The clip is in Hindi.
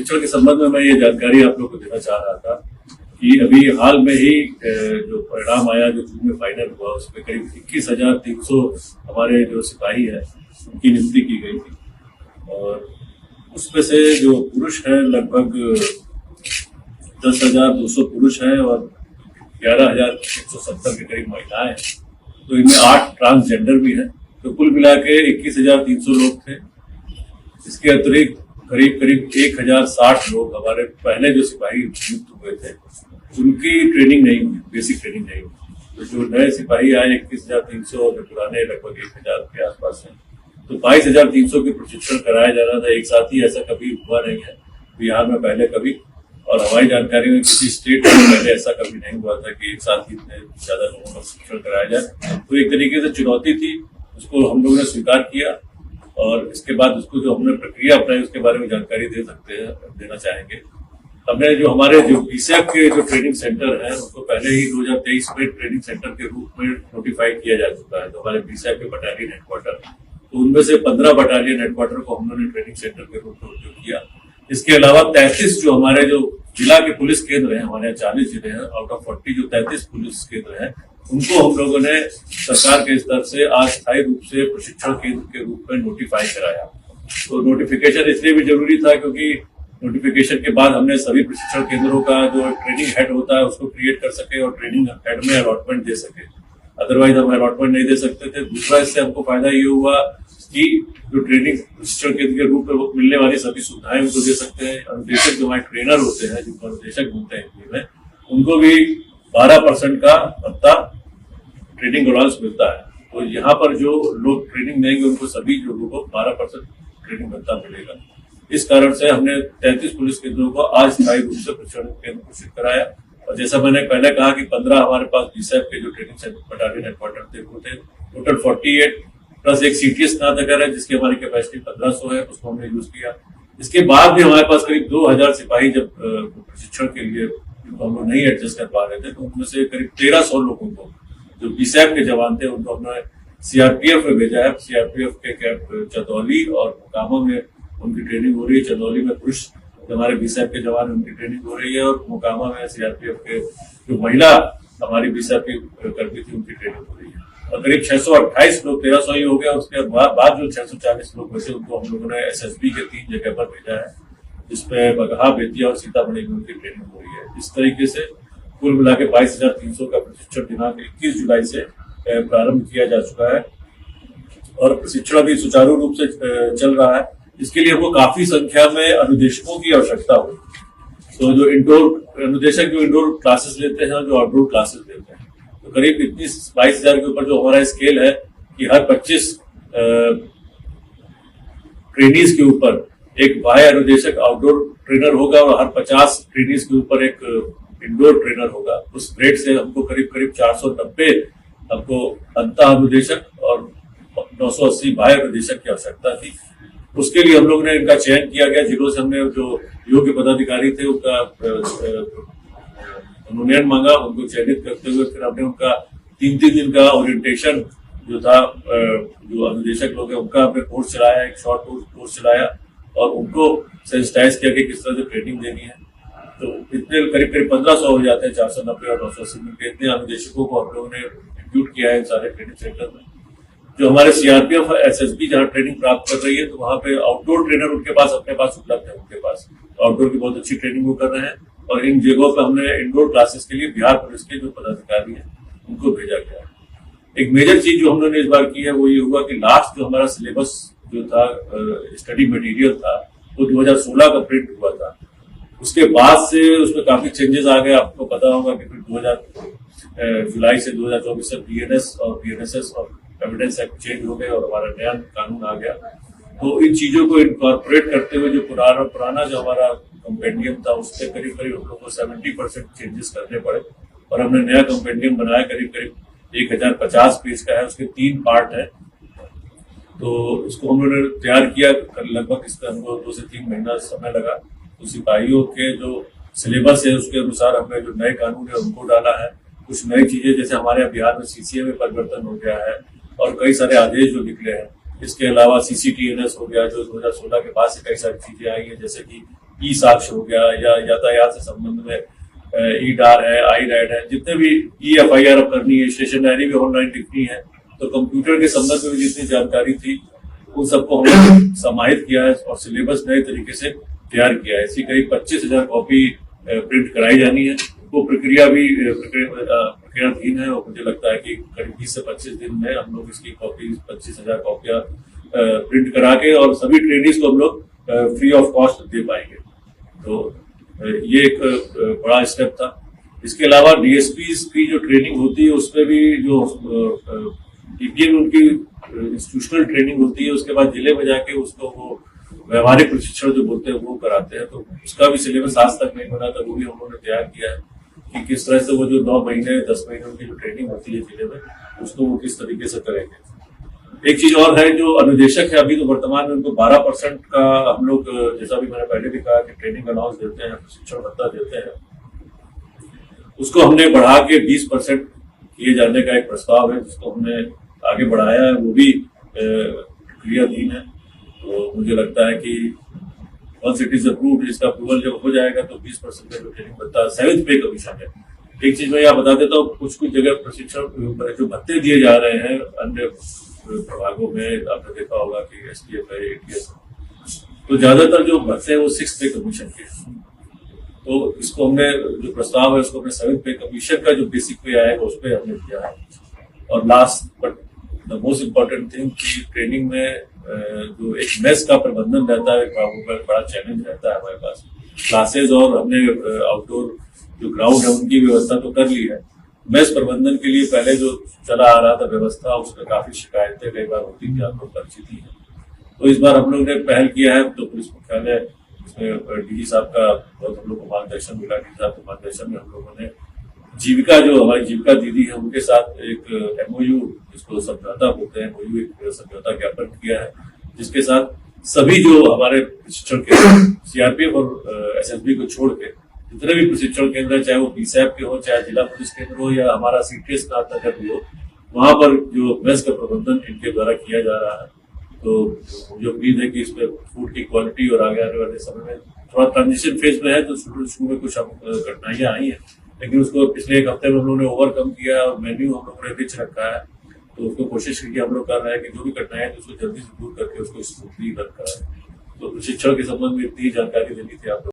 प्रशिक्षण के संबंध में मैं ये जानकारी आप लोग को देना चाह रहा था कि अभी हाल में ही जो परिणाम आया, जो जून में फाइनल हुआ, उसमें करीब 21,300 हमारे जो सिपाही है उनकी नियुक्ति की गई थी। और उसमें से जो पुरुष है लगभग 10,200 पुरुष हैं और 11,170 के करीब महिलाएं हैं। तो इनमें 8 ट्रांसजेंडर भी हैं। तो कुल मिला के 21,300 लोग थे। इसके अतिरिक्त करीब 1,060 लोग हमारे पहले जो सिपाही नियुक्त हुए थे उनकी ट्रेनिंग नहीं हुई, बेसिक ट्रेनिंग नहीं हुई। तो जो नए सिपाही आए 21,300 और पुराने लगभग 1,000 के आसपास हैं। तो 22,300 की प्रशिक्षण कराया जा रहा था एक साथ ही। ऐसा कभी हुआ नहीं है बिहार में पहले कभी, और हमारी जानकारी में किसी स्टेट में पहले ऐसा कभी नहीं हुआ था कि एक साथ ही इतने ज्यादा लोगों का प्रशिक्षण कराया जाए। तो एक तरीके से चुनौती थी, उसको हम लोगों ने स्वीकार किया और इसके बाद उसको जो हमने प्रक्रिया अपनाई उसके बारे में जानकारी देना चाहेंगे। हमने जो हमारे जो बीएसएफ के जो ट्रेनिंग सेंटर है उसको पहले ही 2023 में ट्रेनिंग सेंटर के रूप में नोटिफाई किया जा चुका है। तो हमारे बीएसएफ के बटालियन हेडक्वार्टर, तो उनमें से 15 बटालियन हेडक्वार्टर को हम लोगों ने ट्रेनिंग सेंटर के रूप में उपयोग किया। इसके अलावा 33 जो हमारे जो जिला के पुलिस केंद्र हैं, हमारे 40 जिले हैं, आउट ऑफ 40 जो 33 पुलिस केंद्र हैं उनको हम लोगों ने सरकार के स्तर से अस्थायी रूप से प्रशिक्षण केंद्र के रूप में नोटिफाई कराया। तो नोटिफिकेशन इसलिए भी जरूरी था क्योंकि नोटिफिकेशन के बाद हमने सभी प्रशिक्षण केंद्रों का जो ट्रेनिंग हेड होता है उसको क्रिएट कर सके और ट्रेनिंग हेड में अलॉटमेंट दे सके। अदरवाइज हम अलॉटमेंट नहीं दे सकते थे। दूसरा, इससे हमको फायदा ये हुआ कि जो ट्रेनिंग प्रशिक्षण केंद्र के रूप में मिलने वाली सभी सुविधाएं उनको दे सकते हैं। अनुदेशक जो हमारे ट्रेनर होते हैं, जिनको अनुदेशक बोलते हैं हिंदी में, उनको भी 12% का भत्ता ट्रेनिंग अलाउंस मिलता है। तो यहाँ पर जो लोग ट्रेनिंग देंगे उनको सभी लोगों को 12% ट्रेनिंग भत्ता मिलेगा। इस कारण से हमने 33 पुलिस केंद्रों को अस्थायी रूप से प्रशिक्षण केंद्र घोषित कराया। और जैसा मैंने पहले कहा कि 15 हमारे पास बीएसएफ के जो ट्रेनिंग सेंटर बटालियन हेडक्वार्टर थे वो थे। टोटल 48 प्लस एक सीटीएस स्नातक है जिसकी हमारी कैपेसिटी 1500 है, उसको हमने यूज किया। इसके बाद भी हमारे पास करीब 2000 सिपाही जब प्रशिक्षण के लिए हम लोग नहीं एडजस्ट कर पा रहे थे, तो उनमें से करीब 1300 लोगों को जो बीएसएफ के जवान थे उनको हमने सीआरपीएफ में भेजा है। सीआरपीएफ के कैंप चंदौली और मोकामा में उनकी ट्रेनिंग हो रही है। चंदौली में पुरुष हमारे बीएसएफ के जवान उनकी ट्रेनिंग हो रही है और मोकामा में सीआरपीएफ के जो महिला हमारी बीएसएफ की कर्मी थी उनकी ट्रेनिंग हो रही है। और करीब 628 लोग, 1300 ही हो गया। उसके बाद जो 640 लोग बचे उनको हम लोगों ने एसएसबी के 3 जगह पर भेजा है, जिसमें बगहा, बेतिया और सीतामढ़ी में उनकी ट्रेनिंग हो रही है। इस तरीके से कुल मिला के 22,300 का प्रशिक्षण दिनांक 21 जुलाई से प्रारंभ किया जा चुका है और प्रशिक्षण भी सुचारू रूप से चल रहा है। इसके लिए हमको काफी संख्या में अनुदेशकों की आवश्यकता हुई। तो जो इंडोर अनुदेशक जो इंडोर क्लासेस लेते हैं, जो आउटडोर क्लासेस लेते हैं, तो करीब 22,000 के ऊपर जो हमारा स्केल है कि हर 25 ट्रेनीज के ऊपर एक बाह्य अनुदेशक आउटडोर ट्रेनर होगा और हर 50 ट्रेनीज के ऊपर एक इंडोर ट्रेनर होगा। उस ग्रेड से हमको करीब 490 हमको अंतः अनुदेशक और 980 बाह्य अनुदेशक की आवश्यकता थी। उसके लिए हम लोग ने इनका चयन किया गया, जिलों से हमने जो योग्य पदाधिकारी थे उनका मनोनयन मांगा। उनको चयनित करते हुए फिर हमने उनका 3-3 दिन का ओरिएंटेशन जो था, जो अनुदेशक लोग हैं उनका हमने कोर्स चलाया, एक शॉर्ट कोर्स चलाया और उनको सेंसिटाइज किया कि किस तरह से ट्रेनिंग देनी है। तो इतने करीब 1500 हो जाते हैं, 490 और 980 मिलकर इतने अनुदेशकों को हम लोगों ने रिक्रूट किया है इन सारे ट्रेनिंग सेंटर में। जो हमारे सीआरपीएफ एसएसबी जहाँ ट्रेनिंग प्राप्त कर रही है, तो वहाँ पे आउटडोर ट्रेनर उनके पास अपने पास उपलब्ध है। उनके पास आउटडोर की बहुत अच्छी ट्रेनिंग वो कर रहे हैं और इन जगहों पर हमने इंडोर क्लासेस के लिए बिहार पुलिस के जो पदाधिकारी हैं उनको भेजा गया है। एक मेजर चीज जो हम लोगों ने इस बार की है वो ये हुआ कि लास्ट जो हमारा सिलेबस जो था, स्टडी मटेरियल था, वो 2016 का प्रिंट हुआ था। उसके बाद से उसमें काफी चेंजेस आ गए। आपको पता होगा कि फिर 2000 जुलाई से 2024 तक बीएनएस और बीएनएसएस और एविडेंस एक्ट चेंज हो गए और हमारा नया कानून आ गया। तो इन चीजों को इनकॉर्पोरेट करते हुए जो पुराना जो हमारा कंपेंडियम था उससे करीब हम लोगों को 70% चेंजेस करने पड़े और हमने नया कंपेंडियम बनाया, करीब 1050 पेज का है। उसके 3 पार्ट है। तो इसको हम लोगों ने तैयार किया, लगभग इसका हमको 2 से 3 महीना समय लगा। तो सिपाहियों के जो सिलेबस है उसके अनुसार हमने जो नए कानून है उनको डाला है। कुछ नई चीजें जैसे हमारे यहाँ बिहार में सीसीए में परिवर्तन हो गया है और कई सारे आदेश जो निकले हैं। इसके अलावा सीसीटीएनएस हो गया जो 2016 के बाद से कई सारी चीजें आई हैं, जैसे कि ई साक्ष्य हो गया या यातायात से संबंध में ई डार है, आई राइड है, जितने भी ई FIR अब करनी है, स्टेशन डायरी भी ऑनलाइन लिखनी है, तो कंप्यूटर के संबंध में जितनी जानकारी थी उन सबको हमने समाहित किया है और सिलेबस नए तरीके से तैयार किया है। इसकी करीब 25,000 कॉपी प्रिंट कराई जानी है। वो प्रक्रिया भी प्रक्रियाधीन है और मुझे लगता है कि करीब 20 से 25 दिन में हम लोग इसकी कॉपी 25,000 कॉपियां प्रिंट करा के और सभी ट्रेनिंग्स को हम लोग फ्री ऑफ कॉस्ट दे पाएंगे। तो ये एक बड़ा स्टेप था। इसके अलावा DSPs की जो ट्रेनिंग होती है उसमें भी जो DPM उनकी इंस्टीट्यूशनल ट्रेनिंग होती है, उसके बाद जिले में जाके उसको वो व्यवहारिक प्रशिक्षण जो बोलते हैं वो कराते हैं। तो उसका भी सिलेबस आज तक नहीं बना था, वो भी हम लोगों ने तैयार किया है कि किस तरह से वो जो 9 महीने 10 महीने उनकी जो ट्रेनिंग होती है जिले में उसको वो किस तरीके से करेंगे। एक चीज और है, जो अनुदेशक है अभी तो वर्तमान में उनको 12% का हम लोग, जैसा भी मैंने पहले भी कहा कि ट्रेनिंग अलाउंस देते हैं, प्रशिक्षण भत्ता देते हैं, उसको हमने बढ़ा के 20% किए जाने का एक प्रस्ताव है जिसको हमने आगे बढ़ाया है। वो भी प्रक्रियाधीन है। तो मुझे लगता है कि वंस इट इज अप्रूव्ड, इसका अप्रूवल जब हो जाएगा तो 20% का जो ट्रेनिंग भत्ता 7th पे कमीशन है। एक चीज मैं यहाँ बता देता हूँ, कुछ कुछ जगह प्रशिक्षण जो भत्ते दिए जा रहे हैं अन्य प्रभागों में, आपने देखा होगा कि STF है, ATS, तो ज्यादातर जो भत्ते हैं वो 6th पे कमीशन के। तो इसको हमने जो प्रस्ताव है उसको हमने 7th पे कमीशन का जो बेसिक पे आएगा उस पर हमने दिया है। और last but the most important thing कि ट्रेनिंग में जो एक मेस का प्रबंधन रहता है, एक बड़ा चैलेंज रहता है हमारे पास। क्लासेज और हमने आउटडोर जो ग्राउंड है उनकी व्यवस्था तो कर ली है। मेस प्रबंधन के लिए पहले जो चला आ रहा था व्यवस्था, उसमें काफी शिकायतें कई बार होती थी, आप लोग परिचित ही है। तो इस बार हम लोग ने पहल किया है, तो पुलिस मुख्यालय इसमें DG साहब का बहुत हम लोग को मार्गदर्शन मिला। DG साहब के मार्गदर्शन में हम लोगों ने जीविका, जो हमारी जीविका दीदी है, उनके साथ एक MOU, जिसको समझौता बोलते हैं, MOU एक समझौता ज्ञापन किया है, जिसके साथ सभी जो हमारे प्रशिक्षण केंद्र CRPF और SSB को छोड़ के जितने भी प्रशिक्षण केंद्र, चाहे वो BSAP के हो, चाहे जिला पुलिस केंद्र हो या हमारा CTS नाथनगर भी हो, वहां पर जो मेस का प्रबंधन इनके द्वारा किया जा रहा है। तो मुझे उम्मीद है कि इसमें फूड की क्वालिटी और आगे आने वाले समय में थोड़ा ट्रांजिशन फेज में है, तो शुरू में कुछ कठिनाइयां आई हैं, लेकिन उसको पिछले एक हफ्ते में हम लोगों ने ओवरकम किया और मेन्यू हम लोगों ने रिच रखा है। तो उसको कोशिश की हम लोग कर रहे हैं कि जो भी कठिनाइयां है उसको जल्दी से दूर करके उसको स्मूथली रन कराएं। तो प्रशिक्षण के संबंध में इतनी जानकारी देनी थी आप लोग।